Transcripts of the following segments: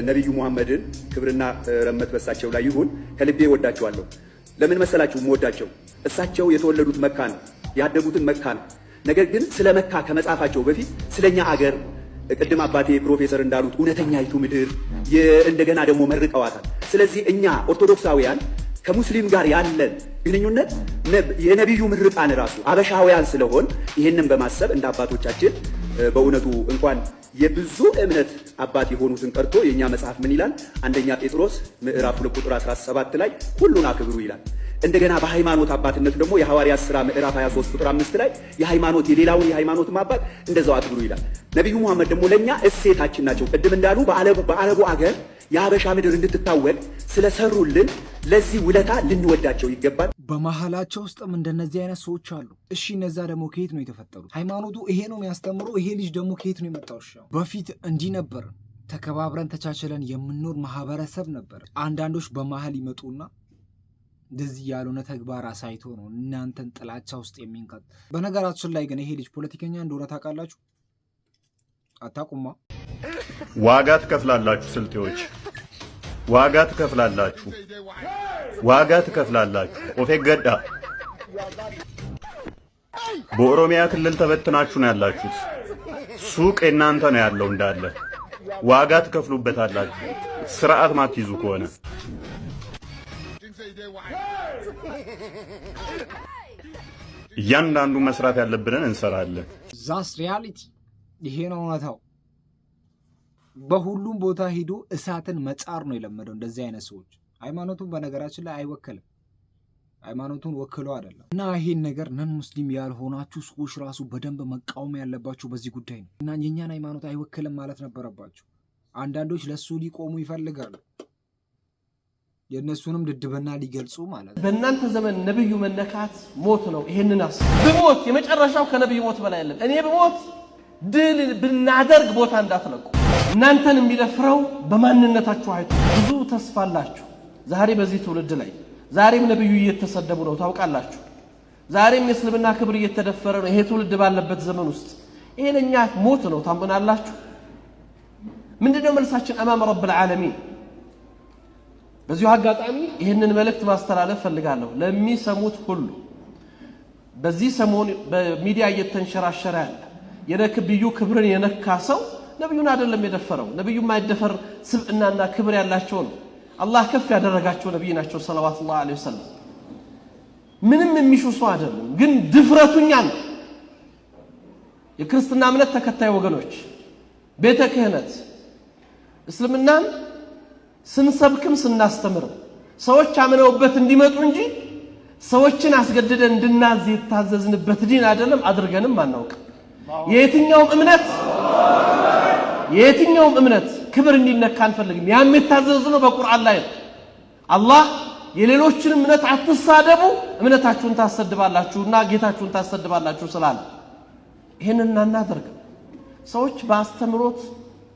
ነብዩ መሐመድን ክብርና ረመት በሳቸው ላይ ይሁን ከልቤ ወዳቸዋለሁ። ለምን መሰላችሁ ወዳቸው? እሳቸው የተወለዱት መካ ነው፣ ያደጉትን መካ ነው። ነገር ግን ስለ መካ ከመጻፋቸው በፊት ስለኛ አገር ቅድም አባቴ ፕሮፌሰር እንዳሉት እውነተኛይቱ ምድር እንደገና ደግሞ መርቀዋታል። ስለዚህ እኛ ኦርቶዶክሳውያን ከሙስሊም ጋር ያለን ግንኙነት የነብዩ ምርቃን ራሱ አበሻውያን ስለሆን ይሄንን በማሰብ እንደ አባቶቻችን በእውነቱ እንኳን የብዙ እምነት አባት የሆኑትን ቀርቶ የኛ መጽሐፍ ምን ይላል? አንደኛ ጴጥሮስ ምዕራፍ 2 ቁጥር 17 ላይ ሁሉን አክብሩ ይላል። እንደገና በሃይማኖት አባትነት ደግሞ የሐዋርያት ሥራ ምዕራፍ 23 ቁጥር 5 ላይ የሌላውን የሃይማኖት አባት እንደዛው አክብሩ ይላል። ነብዩ መሐመድ ደግሞ ለኛ እሴታችን ናቸው። ቅድም እንዳሉ በአረቡ አገር የሀበሻ ምድር እንድትታወቅ ስለሰሩልን ለዚህ ውለታ ልንወዳቸው ይገባል። በመሃላቸው ውስጥም እንደነዚህ አይነት ሰዎች አሉ። እሺ እነዛ ደግሞ ከየት ነው የተፈጠሩት? ሃይማኖቱ ይሄ ነው የሚያስተምረው። ይሄ ልጅ ደግሞ ከየት ነው የመጣው? በፊት እንዲህ ነበር፣ ተከባብረን ተቻችለን የምንኖር ማህበረሰብ ነበር። አንዳንዶች በመሃል ይመጡና እንደዚህ ያልሆነ ተግባር አሳይቶ ነው እናንተን ጥላቻ ውስጥ የሚንከት። በነገራችን ላይ ግን ይሄ ልጅ ፖለቲከኛ እንደሆነ ታውቃላችሁ? አታውቁማ? ዋጋ ትከፍላላችሁ፣ ስልጤዎች ዋጋ ትከፍላላችሁ፣ ዋጋ ትከፍላላችሁ። ኦፌክ ገዳ በኦሮሚያ ክልል ተበትናችሁ ነው ያላችሁት። ሱቅ እናንተ ነው ያለው እንዳለ። ዋጋ ትከፍሉበታላችሁ ስርዓት ማትይዙ ከሆነ። እያንዳንዱ መስራት ያለብንን እንሰራለን። ዛስ ሪያሊቲ። ይሄ ነው እውነታው። በሁሉም ቦታ ሄዶ እሳትን መጫር ነው የለመደው እንደዚህ አይነት ሰዎች። ሃይማኖቱን በነገራችን ላይ አይወክልም። ሃይማኖቱን ወክሎ አይደለም። እና ይሄን ነገር ነን ሙስሊም ያልሆናችሁ ሰዎች ራሱ በደንብ መቃወም ያለባችሁ በዚህ ጉዳይ ነው። እና የኛን ሃይማኖት አይወክልም ማለት ነበረባችሁ። አንዳንዶች ለሱ ሊቆሙ ይፈልጋሉ፣ የእነሱንም ድድብና ሊገልጹ ማለት ነው። በእናንተ ዘመን ነብዩ መነካት ሞት ነው። ይሄንን ብሞት የመጨረሻው ከነብዩ ሞት በላይ አይደለም። እኔ ብሞት ድል ብናደርግ ቦታ እንዳትለቁ። እናንተን የሚደፍረው በማንነታችሁ አይቶ ብዙ ተስፋ አላችሁ። ዛሬ በዚህ ትውልድ ላይ ዛሬም ነብዩ እየተሰደቡ ነው ታውቃላችሁ። ዛሬም የእስልምና ክብር እየተደፈረ ነው። ይሄ ትውልድ ባለበት ዘመን ውስጥ ይሄ ለኛ ሞት ነው። ታምናላችሁ? ምንድነው መልሳችን? አማም ረብል ዓለሚን። በዚሁ አጋጣሚ ይህንን መልእክት ማስተላለፍ ፈልጋለሁ ለሚሰሙት ሁሉ። በዚህ ሰሞን በሚዲያ እየተንሸራሸረ ያለ የነብዩ ክብርን የነካ ሰው ነብዩን አይደለም የደፈረው። ነብዩ ማይደፈር ስብዕናና ክብር ያላቸው ነው። አላህ ከፍ ያደረጋቸው ነብይ ናቸው ሰለላሁ ዐለይሂ ወሰለም። ምንም የሚሹ ሰው አይደለም። ግን ድፍረቱኛ ነው። የክርስትና እምነት ተከታይ ወገኖች ቤተ ክህነት እስልምናን ስንሰብክም ስናስተምርም ሰዎች አምነውበት እንዲመጡ እንጂ ሰዎችን አስገድደን እንድናዝ የታዘዝንበት ዲን አይደለም። አድርገንም አናውቅም። የየትኛውም እምነት ክብር እንዲነካ አንፈልግም። ያም የታዘዝነው በቁርአን ላይ ነው። አላህ የሌሎችን እምነት አትሳደቡ እምነታችሁን ታሰድባላችሁና ጌታችሁን ታሰድባላችሁ ስላለ ይሄንን እናናደርግ። ሰዎች በአስተምሮት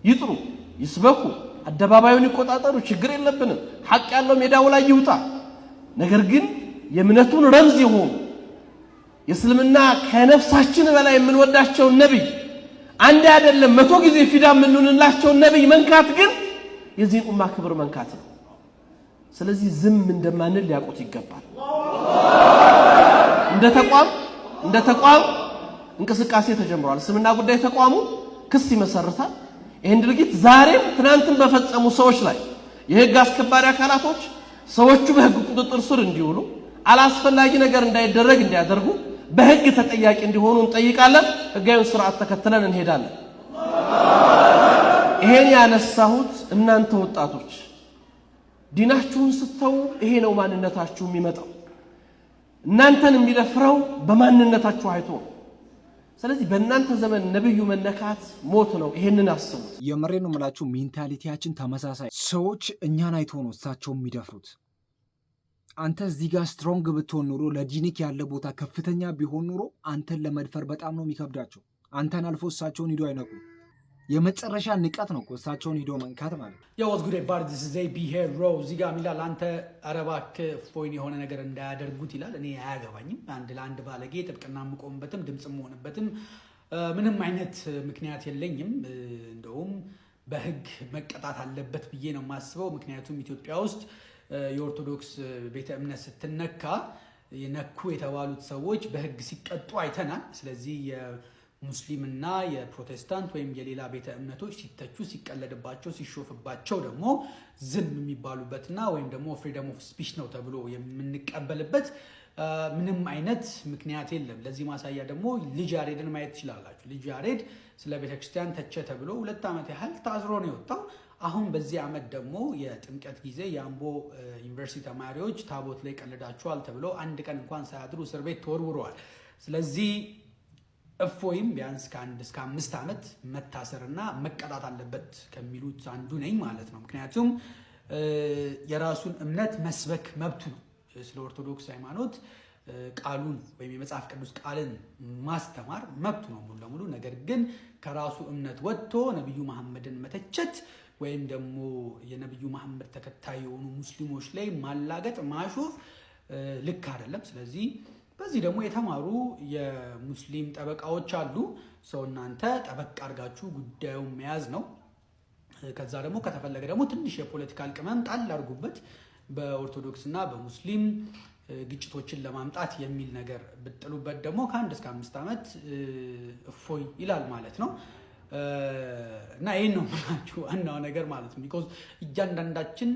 ይጥሩ፣ ይስበኩ፣ አደባባዩን ይቆጣጠሩ፣ ችግር የለብንም። ሐቅ ያለው ሜዳው ላይ ይውጣ። ነገር ግን የእምነቱን ረምዝ ይሁን የእስልምና ከነፍሳችን በላይ የምንወዳቸው ነብይ አንድ አይደለም 100 ጊዜ ፊዳ የምንሆንላቸው ነብይ መንካት ግን የዚህን ኡማ ክብር መንካት ነው። ስለዚህ ዝም እንደማንል ሊያውቁት ይገባል። እንደ ተቋም እንቅስቃሴ ተጀምሯል። እስልምና ጉዳይ ተቋሙ ክስ ይመሰርታል። ይሄን ድርጊት ዛሬም ትናንትም በፈጸሙ ሰዎች ላይ የህግ አስከባሪ አካላቶች ሰዎቹ በህግ ቁጥጥር ስር እንዲውሉ አላስፈላጊ ነገር እንዳይደረግ እንዲያደርጉ በህግ ተጠያቂ እንዲሆኑ እንጠይቃለን። ህጋዊውን ስርዓት ተከትለን እንሄዳለን። ይሄን ያነሳሁት እናንተ ወጣቶች ዲናችሁን ስተው ይሄ ነው ማንነታችሁ የሚመጣው። እናንተን የሚደፍረው በማንነታችሁ አይቶ ነው። ስለዚህ በእናንተ ዘመን ነብዩ መነካት ሞት ነው። ይሄንን አስቡት። የምሬ ነው የምላችሁ። ሜንታሊቲያችን ተመሳሳይ። ሰዎች እኛን አይቶ ነው እሳቸው የሚደፍሩት። አንተ እዚህ ጋር ስትሮንግ ብትሆን ኑሮ ለዲኒክ ያለ ቦታ ከፍተኛ ቢሆን ኑሮ አንተን ለመድፈር በጣም ነው የሚከብዳቸው። አንተን አልፎ እሳቸውን ሂዶ አይነቁም። የመጨረሻ ንቀት ነው እሳቸውን ሂዶ መንካት ማለት ነው። ያው ወዝ ጉድ ባር ዲስ ኢዝ ኤ ቢሄር ሮ እዚህ ጋር ሚላል አንተ አረባክ ፎይን የሆነ ነገር እንዳያደርጉት ይላል። እኔ አያገባኝም። አንድ ለአንድ ባለጌ ጥብቅና የምቆምበትም ድምጽ የምሆንበትም ምንም አይነት ምክንያት የለኝም። እንደውም በህግ መቀጣት አለበት ብዬ ነው የማስበው። ምክንያቱም ኢትዮጵያ ውስጥ የኦርቶዶክስ ቤተ እምነት ስትነካ የነኩ የተባሉት ሰዎች በህግ ሲቀጡ አይተናል። ስለዚህ የሙስሊምና የፕሮቴስታንት ወይም የሌላ ቤተ እምነቶች ሲተቹ፣ ሲቀለድባቸው፣ ሲሾፍባቸው ደግሞ ዝም የሚባሉበትና ወይም ደግሞ ፍሪደም ኦፍ ስፒች ነው ተብሎ የምንቀበልበት ምንም አይነት ምክንያት የለም። ለዚህ ማሳያ ደግሞ ልጅ ያሬድን ማየት ትችላላችሁ። ልጅ ያሬድ ስለ ቤተክርስቲያን ተቸ ተብሎ 2 ዓመት ያህል ታስሮ ነው የወጣው። አሁን በዚህ ዓመት ደግሞ የጥምቀት ጊዜ የአምቦ ዩኒቨርሲቲ ተማሪዎች ታቦት ላይ ቀልዳቸዋል ተብሎ 1 ቀን እንኳን ሳያድሩ እስር ቤት ተወርውረዋል። ስለዚህ እፎይም ቢያንስ ከ1 እስከ 5 ዓመት መታሰርና መቀጣት አለበት ከሚሉት አንዱ ነኝ ማለት ነው። ምክንያቱም የራሱን እምነት መስበክ መብቱ ነው። ስለ ኦርቶዶክስ ሃይማኖት ቃሉን ወይም የመጽሐፍ ቅዱስ ቃልን ማስተማር መብቱ ነው ሙሉ ለሙሉ። ነገር ግን ከራሱ እምነት ወጥቶ ነብዩ መሐመድን መተቸት ወይም ደግሞ የነብዩ መሐመድ ተከታይ የሆኑ ሙስሊሞች ላይ ማላገጥ፣ ማሾፍ ልክ አይደለም። ስለዚህ በዚህ ደግሞ የተማሩ የሙስሊም ጠበቃዎች አሉ። ሰው እናንተ ጠበቅ አድርጋችሁ ጉዳዩን መያዝ ነው። ከዛ ደግሞ ከተፈለገ ደግሞ ትንሽ የፖለቲካል ቅመም ጣል አድርጉበት። በኦርቶዶክስና በሙስሊም ግጭቶችን ለማምጣት የሚል ነገር ብጥሉበት ደግሞ ከ1 እስከ 5 ዓመት እፎይ ይላል ማለት ነው። እና ይሄን ነው ማለት ዋናው ነገር ማለት ነው። ቢኮዝ እያንዳንዳችን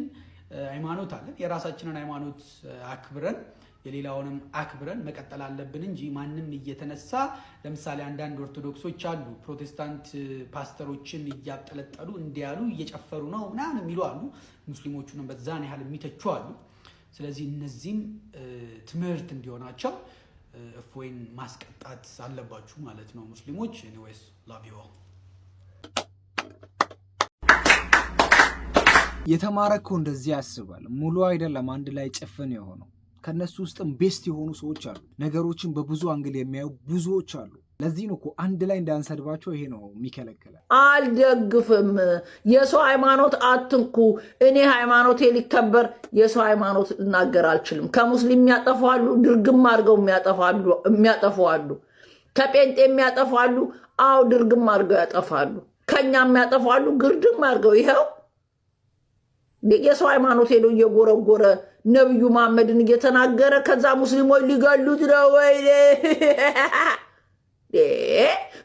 ሃይማኖት አለን። የራሳችንን ሃይማኖት አክብረን የሌላውንም አክብረን መቀጠል አለብን እንጂ ማንም እየተነሳ ለምሳሌ አንዳንድ ኦርቶዶክሶች አሉ ፕሮቴስታንት ፓስተሮችን እያጠለጠሉ እንዲያሉ እየጨፈሩ ነው ምናምን የሚሉ አሉ። ሙስሊሞቹንም በዛን ያህል የሚተቹ አሉ። ስለዚህ እነዚህም ትምህርት እንዲሆናቸው እፎይን ማስቀጣት አለባችሁ ማለት ነው ሙስሊሞች። ኤኒዌይስ ላቭ ዩ ኦል። የተማረከው እንደዚህ ያስባል። ሙሉ አይደለም አንድ ላይ ጭፍን የሆነው። ከነሱ ውስጥም ቤስት የሆኑ ሰዎች አሉ። ነገሮችን በብዙ አንግል የሚያዩ ብዙዎች አሉ። ለዚህ ነው እኮ አንድ ላይ እንዳንሰድባቸው ይሄ ነው የሚከለክለው። አልደግፍም። የሰው ሃይማኖት አትንኩ። እኔ ሃይማኖቴ ሊከበር የሰው ሃይማኖት ልናገር አልችልም። ከሙስሊም የሚያጠፋሉ፣ ድርግም አድርገው የሚያጠፋሉ፣ ከጴንጤ የሚያጠፋሉ፣ አው ድርግም አድርገው ያጠፋሉ፣ ከኛ የሚያጠፋሉ፣ ግርድም አድርገው ይኸው የሰው ሃይማኖት ሄዶ እየጎረጎረ ነብዩ መሐመድን እየተናገረ ከዛ ሙስሊሞች ሊገሉት ነው ወይ?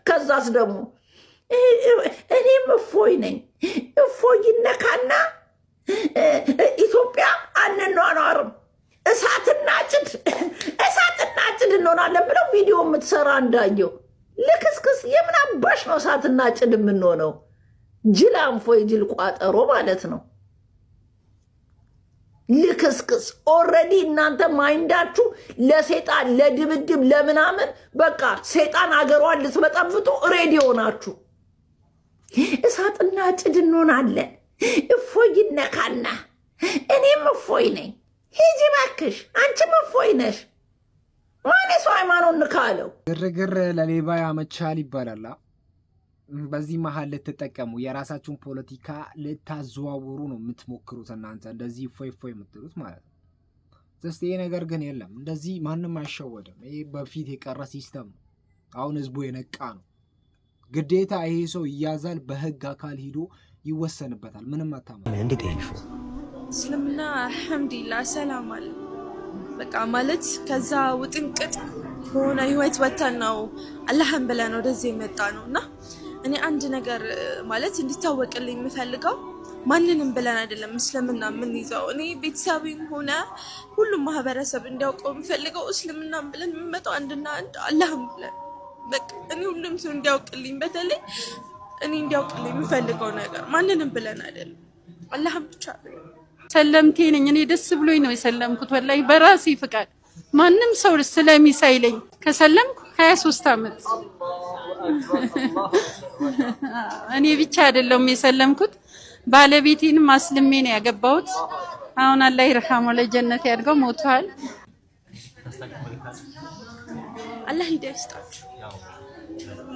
ከዛስ ደግሞ እኔም እፎይ ነኝ። እፎይ ይነካና ኢትዮጵያ አንኗኗርም፣ እሳትና ጭድ እንሆናለን ብለው ቪዲዮ የምትሰራ እንዳየው ልክስክስ። የምን አባሽ ነው እሳትና ጭድ የምንሆነው? ጅል አንፎይ፣ ጅል ቋጠሮ ማለት ነው። ልክስክስ። ኦልሬዲ እናንተ ማይንዳችሁ ለሴጣን ለድብድብ ለምናምን በቃ ሴጣን አገሯን ልትበጠብጡ ሬዲ ሆናችሁ እሳትና ጭድ እንሆናለን። እፎይ ይነካና እኔም እፎይ ነኝ። ሂጂ እባክሽ፣ አንቺም እፎይ ነሽ። ማን የሰው ሃይማኖት ንካለው? ግርግር ለሌባ ያመቻል ይባላል። በዚህ መሀል ልትጠቀሙ የራሳችሁን ፖለቲካ ልታዘዋውሩ ነው የምትሞክሩት እናንተ እንደዚህ ፎይ የምትሉት ማለት ነው። ይሄ ነገር ግን የለም፣ እንደዚህ ማንም አይሸወድም። ይሄ በፊት የቀረ ሲስተም ነው። አሁን ህዝቡ የነቃ ነው። ግዴታ ይሄ ሰው ይያዛል፣ በህግ አካል ሂዶ ይወሰንበታል። ምንም አታማ እስልምና አልሐምዱሊላህ ሰላም አለ። በቃ ማለት ከዛ ውጥንቅጥ ሆነ ህይወት ወተን ነው አላህን ብለን ወደዚህ የመጣ ነውና እኔ አንድ ነገር ማለት እንዲታወቅልኝ የምፈልገው ማንንም ብለን አይደለም እስልምና ምን ይዘው እኔ ቤተሰብም ሆነ ሁሉም ማህበረሰብ እንዲያውቀው የምፈልገው እስልምና ብለን የምንመጣው አንድና አንድ አላህን ብለን በቃ እኔ ሁሉም ሰው እንዲያውቅልኝ በተለይ እኔ እንዲያውቅልኝ የምፈልገው ነገር ማንንም ብለን አይደለም አላህን ብቻ ነው። ሰለምቴ ነኝ እኔ ደስ ብሎኝ ነው የሰለምኩት ወላሂ በራሴ ፍቃድ ማንም ሰው ስለሚሳይለኝ ከሰለምኩ 23 ዓመት እኔ ብቻ አይደለም የሰለምኩት ባለቤቴንም አስልሜ ነው ያገባሁት። አሁን አላህ ይርሐመው ለጀነት ያድርገው ሞቷል። አላህ ሂዳያ ይስጣችሁ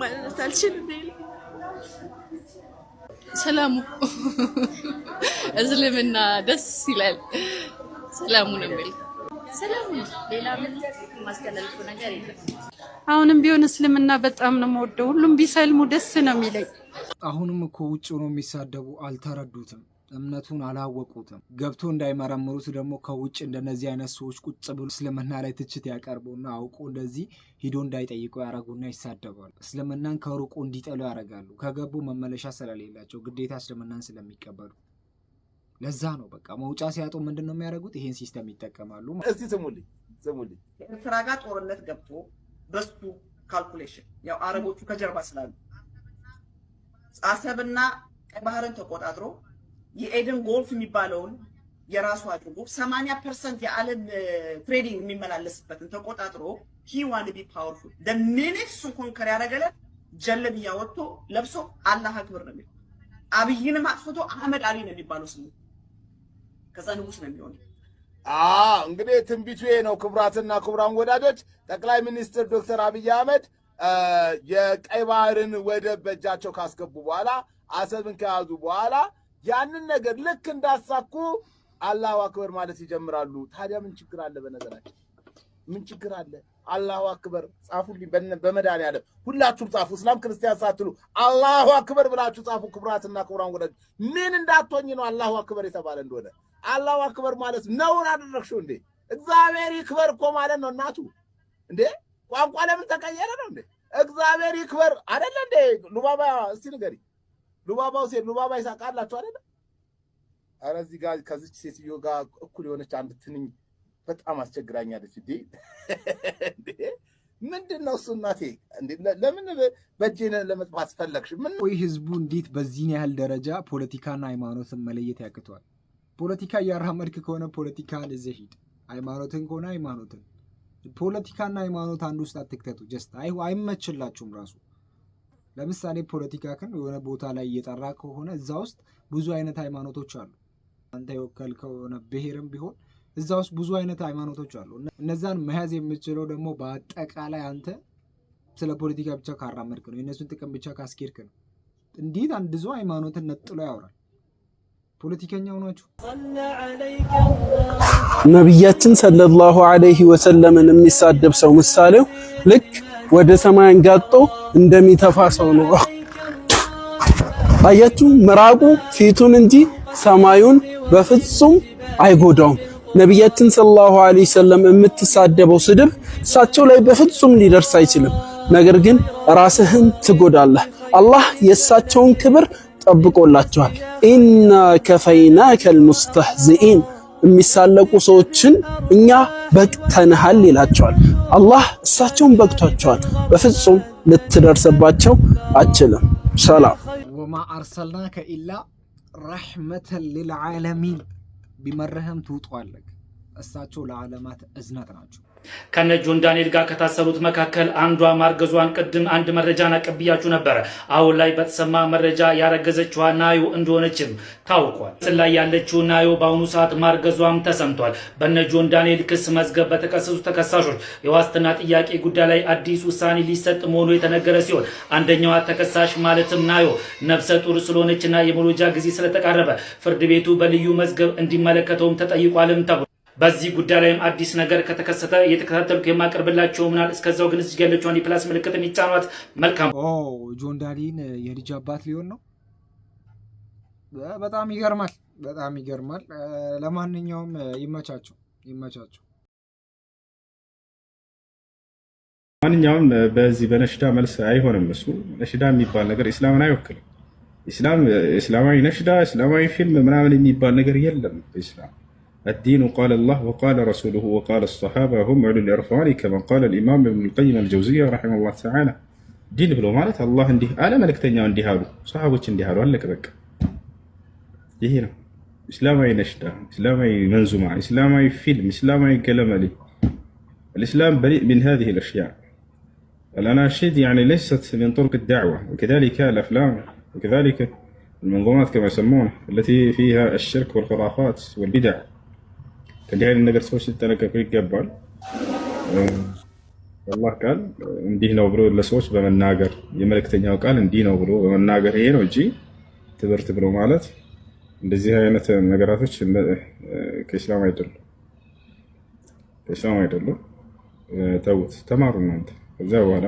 ማለት አልችልም። ሰላሙ እስልምና ደስ ይላል። ሰላሙ ነው የሚል ስለምን ሌላ ምን ማስተላለፉ ነገር የለም። አሁንም ቢሆን እስልምና በጣም ነው የምወደው። ሁሉም ቢሰልሙ ደስ ነው የሚለኝ። አሁንም እኮ ውጭ ነው የሚሳደቡ፣ አልተረዱትም፣ እምነቱን አላወቁትም። ገብቶ እንዳይመረምሩት ደግሞ ከውጭ እንደነዚህ አይነት ሰዎች ቁጭ ብሎ እስልምና ላይ ትችት ያቀርቡና አውቁ እንደዚህ ሂዶ እንዳይጠይቁ ያደረጉና ይሳደባሉ። እስልምናን ከሩቁ እንዲጠሉ ያደርጋሉ። ከገቡ መመለሻ ስለሌላቸው ግዴታ እስልምናን ስለሚቀበሉ ለዛ ነው በቃ መውጫ ሲያጡ ምንድነው የሚያደርጉት? ይሄን ሲስተም ይጠቀማሉ። እስቲ ስሙልኝ ኤርትራ ጋር ጦርነት ገብቶ በሱ ካልኩሌሽን ያው አረቦቹ ከጀርባ ስላሉ አሰብና ቀይ ባህርን ተቆጣጥሮ የኤደን ጎልፍ የሚባለውን የራሱ አድርጎ 80% የዓለም ትሬዲንግ የሚመላለስበትን ተቆጣጥሮ he want to be powerful the minute እሱን ኮንከር ያደረገለ ጀለብያ ወጥቶ ለብሶ አላህ አክበር ነው የሚለው። አብይንም አጥፍቶ አህመድ አሊ ነው የሚባለው ስሙ። ከዛ ንጉስ ነው የሚሆነው። እንግዲህ ትንቢቱ ይሄ ነው። ክቡራትና ክቡራን ወዳጆች ጠቅላይ ሚኒስትር ዶክተር አብይ አህመድ የቀይ ባህርን ወደብ በእጃቸው ካስገቡ በኋላ አሰብን ከያዙ በኋላ ያንን ነገር ልክ እንዳሳኩ አላሁ አክበር ማለት ይጀምራሉ። ታዲያ ምን ችግር አለ? በነገራችን ምን ችግር አለ? አላሁ አክበር ጻፉልኝ። በመድኃኒዓለም ሁላችሁም ጻፉ። እስላም ክርስቲያን ሳትሉ አላሁ አክበር ብላችሁ ጻፉ። ክቡራትና ክቡራን ወዳጆች ምን እንዳትሆኝ ነው አላሁ አክበር የተባለ እንደሆነ። አላሁ አክበር ማለት ነውር አደረግሽው እንዴ? እግዚአብሔር ይክበር እኮ ማለት ነው እናቱ እንዴ። ቋንቋ ለምን ተቀየረ ነው እንዴ? እግዚአብሔር ይክበር አይደለ እንዴ? ሉባባ እስቲ ንገሪ። ሉባባው ሴት ሉባባ ይሳቃላችሁ አይደለ? ኧረ እዚህ ጋር ከዚች ሴትዮ ጋር እኩል የሆነች አንድ ትንኝ በጣም አስቸግራኛለች እንዴ። ምንድነው እሱ እናቴ? እንዴ ለምን በእጄ ለመጥፋት ፈለግሽ? ምን ወይ ህዝቡ እንዴት በዚህን ያህል ደረጃ ፖለቲካና ሃይማኖትን መለየት ያቅተዋል? ፖለቲካ እያራመድክ ከሆነ ፖለቲካን እዚህ ሂድ፣ ሃይማኖትን ከሆነ ሃይማኖትን። ፖለቲካና ሃይማኖት አንድ ውስጥ አትክተቱ። ጀስት አይመችላችሁም ራሱ። ለምሳሌ ፖለቲካ ግን የሆነ ቦታ ላይ እየጠራ ከሆነ እዛ ውስጥ ብዙ አይነት ሃይማኖቶች አሉ። አንተ የወከልከው የሆነ ብሔርም ቢሆን እዛ ውስጥ ብዙ አይነት ሃይማኖቶች አሉ። እነዛን መያዝ የምችለው ደግሞ በአጠቃላይ አንተ ስለ ፖለቲካ ብቻ ካራመድክ ነው፣ የእነሱን ጥቅም ብቻ ካስኬድክ ነው። እንዴት አንድ ሰው ሃይማኖትን ነጥሎ ያወራል? ፖለቲከኛው ናችሁ። ነብያችን ሰለላሁ ዐለይሂ ወሰለምን የሚሳደብ ሰው ምሳሌው ልክ ወደ ሰማይ አንጋጦ እንደሚተፋ ሰው ነው። አያችሁ፣ ምራቁ ፊቱን እንጂ ሰማዩን በፍጹም አይጎዳውም። ነብያችን ሰለላሁ ዐለይሂ ወሰለም የምትሳደበው ስድብ እሳቸው ላይ በፍጹም ሊደርስ አይችልም። ነገር ግን ራስህን ትጎዳለህ። አላህ የእሳቸውን ክብር ጠብቆላቸዋል። ኢና ከፈይናከል ሙስተህዚኢን የሚሳለቁ ሰዎችን እኛ በቅተንሃል ይላቸዋል። አላህ እሳቸውን በቅቷቸዋል። በፍጹም ልትደርስባቸው አችልም። ሰላም። ወማ አርሰልናከ ኢላ ረሕመተን ሊልዓለሚን። ቢመረህም ትውጧለህ። እሳቸው ለዓለማት እዝነት ናቸው። ከነ ጆን ዳንኤል ጋር ከታሰሩት መካከል አንዷ ማርገዟን ቅድም አንድ መረጃን አቀብያችሁ ነበረ። አሁን ላይ በተሰማ መረጃ ያረገዘችዋ ናዮ እንደሆነችም ታውቋል። ላይ ያለችው ናዮ በአሁኑ ሰዓት ማርገዟም ተሰምቷል። በነ ጆን ዳንኤል ክስ መዝገብ በተከሰሱ ተከሳሾች የዋስትና ጥያቄ ጉዳይ ላይ አዲስ ውሳኔ ሊሰጥ መሆኑ የተነገረ ሲሆን አንደኛዋ ተከሳሽ ማለትም ናዮ ነፍሰ ጡር ስለሆነችና የመውለጃ ጊዜ ስለተቃረበ ፍርድ ቤቱ በልዩ መዝገብ እንዲመለከተውም ተጠይቋልም ተብሏል። በዚህ ጉዳይ ላይም አዲስ ነገር ከተከሰተ እየተከታተልኩ የማቀርብላችሁ ምናል። እስከዛው ግን እዚህ ያለችውን የፕላስ ምልክት የሚጫኗት መልካም። ጆን ዳንኤል የልጅ አባት ሊሆን ነው። በጣም ይገርማል፣ በጣም ይገርማል። ለማንኛውም ይመቻቸው። ማንኛውም በዚህ በነሽዳ መልስ አይሆንም። እሱ ነሽዳ የሚባል ነገር ኢስላምን አይወክልም። እስላማዊ ነሽዳ፣ እስላማዊ ፊልም ምናምን የሚባል ነገር የለም በኢስላም። الدين قال الله وقال رسوله وقال الصحابة هم علو العرفان كما قال الإمام ابن القيم الجوزية رحمه الله تعالى. دين بلو مالت الله انديه أنا ملكتني عندي هارو صحابة عندي هارو هلك بك يهينا إسلامي نشدة، إسلامي منزومة، إسلامي فيلم، إسلامي كلاملي. الإسلام بريء من هذه الأشياء. الأناشيد يعني ليست من طرق الدعوة، وكذلك الأفلام وكذلك المنظومات كما يسمونها التي فيها الشرك والخرافات والبدع. كان هاي النجار سوش تناك كويك جبال الله قال ندينا وبرو لسوش بمن ناجر يملك تنيا وقال ندينا وبرو بمن ناجر هين وجي تبرت برو مالت እንደዚህ አይነት ነገራቶች ከእስላም አይደሉም። ኢስላም አይደለም። ተውት፣ ተማሩ እናንተ። ከዛ በኋላ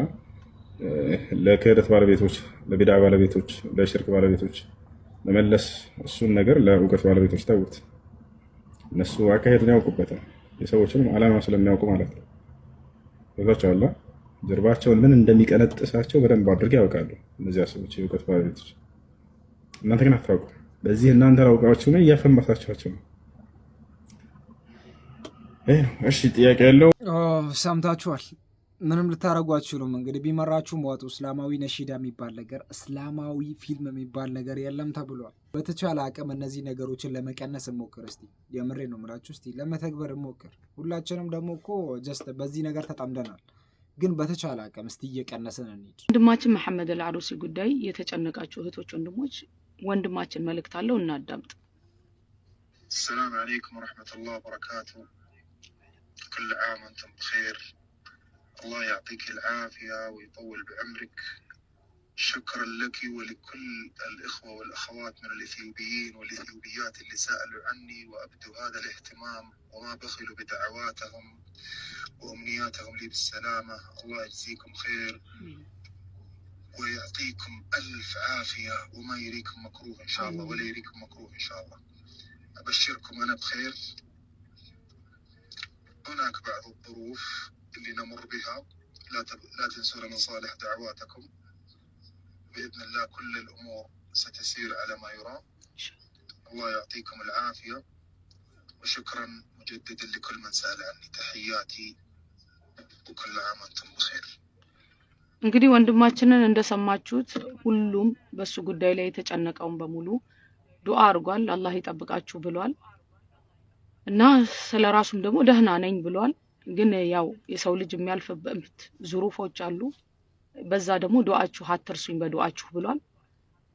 ለክህደት ባለቤቶች፣ ለቢድዓ ባለቤቶች፣ ለሽርክ ባለቤቶች መመለስ እሱን ነገር ለእውቀት ባለቤቶች ተውት። እነሱ አካሄዱን ያውቁበታል። የሰዎችንም ዓላማ ስለሚያውቁ ማለት ነው። ከዛቸዋላ ጀርባቸውን ምን እንደሚቀነጥሳቸው በደንብ አድርገው ያውቃሉ እነዚያ ሰዎች የእውቀት ባለቤቶች። እናንተ ግን አታውቁ። በዚህ እናንተ አውቃችሁ ነው እያፈመሳችኋቸው ነው። እሺ ጥያቄ ያለው ሰምታችኋል። ምንም ልታረጉ አትችሉም። እንግዲህ ቢመራችሁም ዋጡ። እስላማዊ ነሺዳ የሚባል ነገር፣ እስላማዊ ፊልም የሚባል ነገር የለም ተብሏል። በተቻለ አቅም እነዚህ ነገሮችን ለመቀነስ እንሞክር። እስቲ የምሬ ነው የምላችሁ። እስቲ ለመተግበር እንሞክር። ሁላችንም ደግሞ እኮ ጀስት በዚህ ነገር ተጣምደናል፣ ግን በተቻለ አቅም እስቲ እየቀነስን እንሂድ። ወንድማችን መሐመድ አልዓሩሲ ጉዳይ የተጨነቃችሁ እህቶች ወንድሞች፣ ወንድማችን መልእክት አለው፣ እናዳምጥ። السلام عليكم ورحمة الله وبركاته. كل عام وانتم بخير. الله يعطيك العافية ويطول بعمرك. شكرا لك ولكل الإخوة والأخوات من الإثيوبيين والإثيوبيات اللي سألوا عني وأبدوا هذا الاهتمام وما بخلوا بدعواتهم وأمنياتهم لي بالسلامة. الله يجزيكم خير ويعطيكم ألف عافية وما يريكم مكروه إن شاء الله ولا يريكم مكروه إن شاء الله. أبشركم أنا بخير. هناك بعض الظروف اللي نمر بها لا تنسون من صالح دعواتكم. بإذن الله كل الأمور ستسير على ما يرام. الله يعطيكم العافية وشكرا مجددا لكل من سأل عني. تحياتي وكل عام وانتم بخير. እንግዲህ ወንድማችንን እንደሰማችሁት ሁሉም በሱ ጉዳይ ላይ የተጨነቀውን በሙሉ ዱዓ አድርጓል። አላህ ይጠብቃችሁ ብሏል እና ስለራሱም ደግሞ ደህና ነኝ ብሏል። ግን ያው የሰው ልጅ የሚያልፍበት ዙሩፎች አሉ። በዛ ደግሞ ዱዓችሁ አትርሱኝ በዱዓችሁ ብሏል።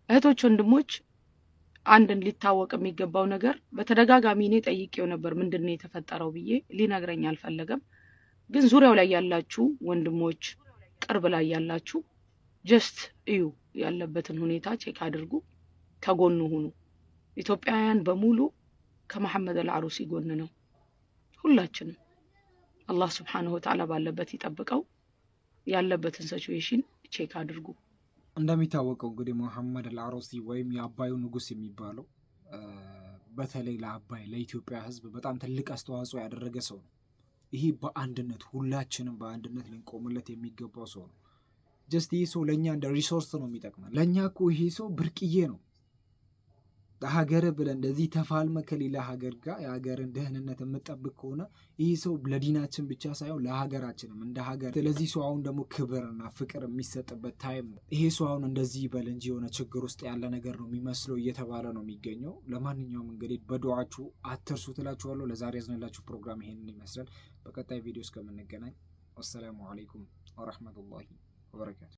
እህቶች ወንድሞች፣ አንድን ሊታወቅ የሚገባው ነገር በተደጋጋሚ እኔ ጠይቄው ነበር ምንድነው የተፈጠረው ብዬ፣ ሊነግረኝ አልፈለገም። ግን ዙሪያው ላይ ያላችሁ ወንድሞች፣ ቅርብ ላይ ያላችሁ ጀስት እዩ፣ ያለበትን ሁኔታ ቼክ አድርጉ፣ ከጎኑ ሁኑ። ኢትዮጵያውያን በሙሉ ከመሐመድ አልዓሩሲ ጎን ነው ሁላችንም። አላህ Subhanahu Wa Ta'ala ባለበት ይጠብቀው። ያለበትን ሲቹዌሽን ቼክ አድርጉ። እንደሚታወቀው እንግዲህ መሐመድ አልዓሩሲ ወይም የአባዩ ንጉስ የሚባለው በተለይ ለአባይ ለኢትዮጵያ ሕዝብ በጣም ትልቅ አስተዋጽኦ ያደረገ ሰው ነው። ይሄ በአንድነት ሁላችንም በአንድነት ልንቆምለት የሚገባው ሰው ነው። ጀስት ይሄ ሰው ለኛ እንደ ሪሶርስ ነው የሚጠቅመን። ለኛ እኮ ይሄ ሰው ብርቅዬ ነው። ለሀገር ብለን እንደዚህ ተፋልመ ከሌላ ሀገር ጋር የሀገርን ደህንነት የምጠብቅ ከሆነ ይህ ሰው ለዲናችን ብቻ ሳይሆን ለሀገራችንም እንደ ሀገር። ስለዚህ ሰው አሁን ደግሞ ክብርና ፍቅር የሚሰጥበት ታይም ነው። ይሄ ሰው አሁን እንደዚህ ይበል እንጂ የሆነ ችግር ውስጥ ያለ ነገር ነው የሚመስለው እየተባለ ነው የሚገኘው። ለማንኛውም እንግዲህ በዱዓችሁ አትርሱ ትላችኋለሁ። ለዛሬ ያዝነላችሁ ፕሮግራም ይሄንን ይመስላል። በቀጣይ ቪዲዮ እስከምንገናኝ ወሰላሙ አለይኩም ወራህመቱላሂ ወበረካቱ።